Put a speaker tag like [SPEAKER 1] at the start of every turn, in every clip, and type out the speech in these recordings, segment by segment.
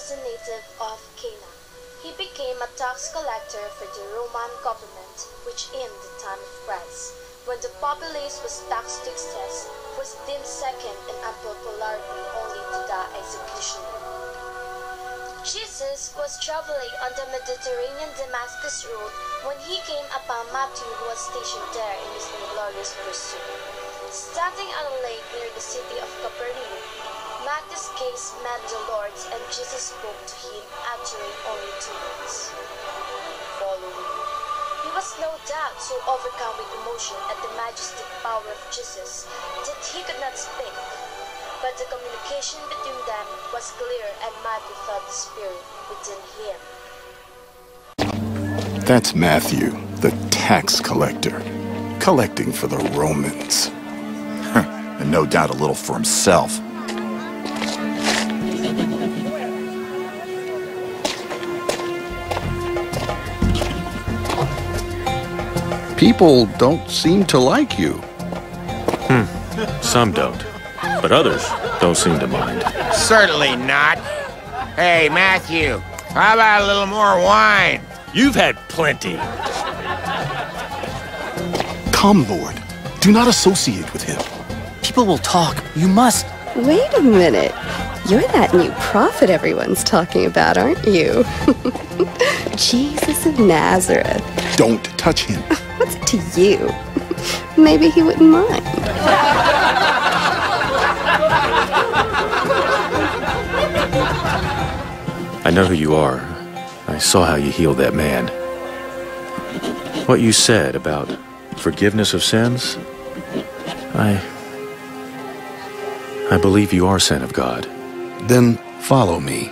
[SPEAKER 1] was a native of Cana. He became a tax collector for the Roman government, which in the time of Christ, when the populace was taxed to excess, was deemed second in unpopularity only to the executioner. Jesus was traveling on the Mediterranean Damascus road when he came upon Matthew, who was stationed there in his inglorious pursuit. Standing on a lake near the city of Capernaum, Matthew's gaze met the Lord's, and Jesus spoke to him, uttering only 2 words: "Follow me." He was no doubt so overcome with emotion at the majestic power of Jesus that he could not speak. But the communication between them was clear, and Matthew felt the Spirit within him.
[SPEAKER 2] That's Matthew, the tax collector, collecting for the Romans.
[SPEAKER 3] And no doubt a little for himself.
[SPEAKER 4] People don't seem to like you.
[SPEAKER 5] Some don't, but others don't seem to mind.
[SPEAKER 6] Certainly not. Hey, Matthew, how about a little more wine?
[SPEAKER 5] You've had plenty.
[SPEAKER 2] Come, Lord. Do not associate with him.
[SPEAKER 7] People will talk. You must.
[SPEAKER 8] Wait a minute. You're that new prophet everyone's talking about, aren't you? Jesus of Nazareth.
[SPEAKER 2] Don't touch him.
[SPEAKER 8] What's it to you? Maybe he wouldn't mind.
[SPEAKER 5] I know who you are. I saw how you healed that man. What you said about forgiveness of sins, I believe you are Son of God.
[SPEAKER 4] Then follow me.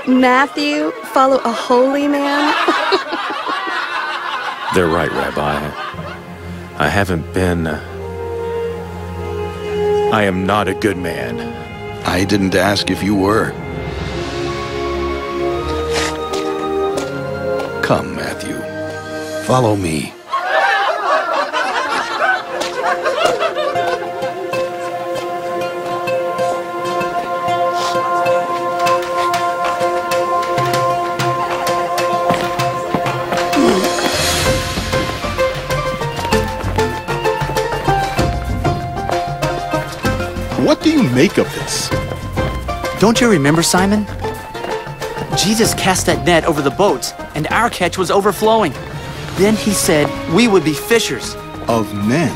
[SPEAKER 8] Matthew, follow a holy man?
[SPEAKER 5] They're right, Rabbi. I haven't been... I am not a good man.
[SPEAKER 4] I didn't ask if you were. Come, Matthew. Follow me.
[SPEAKER 2] What do you make of this?
[SPEAKER 7] Don't you remember, Simon? Jesus cast that net over the boats, and our catch was overflowing. Then he said we would be fishers.
[SPEAKER 2] Of men.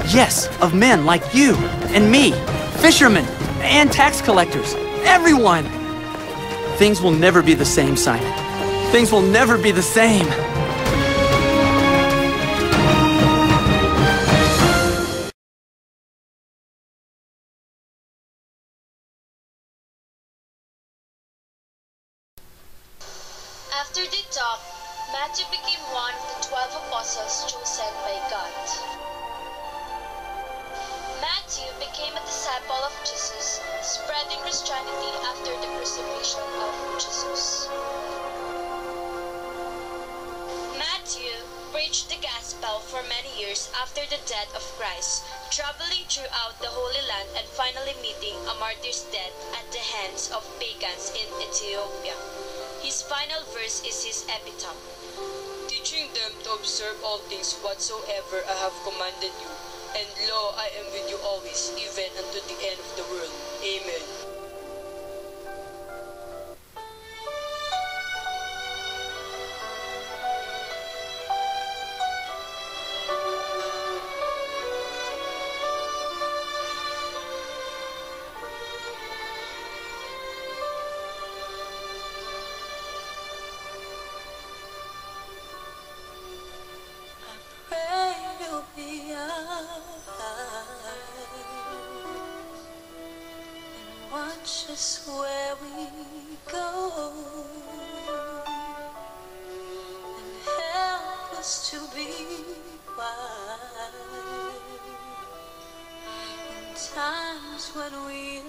[SPEAKER 7] Yes, of men like you and me, fishermen and tax collectors, everyone. Things will never be the same, Simon. Things will never be the same.
[SPEAKER 1] After the talk, Matthew became one of the 12 apostles chosen by God. Matthew became a disciple of Jesus, spreading Christianity after the crucifixion of Jesus. Matthew preached the gospel for many years after the death of Christ, traveling throughout the Holy Land and finally meeting a martyr's death at the hands of pagans in Ethiopia. His final verse is his epitaph, teaching them to observe all things whatsoever I have commanded you, and lo, I am with you always, even unto the end of the world. Amen.
[SPEAKER 9] Watch us where we go, and help us to be wise in times when we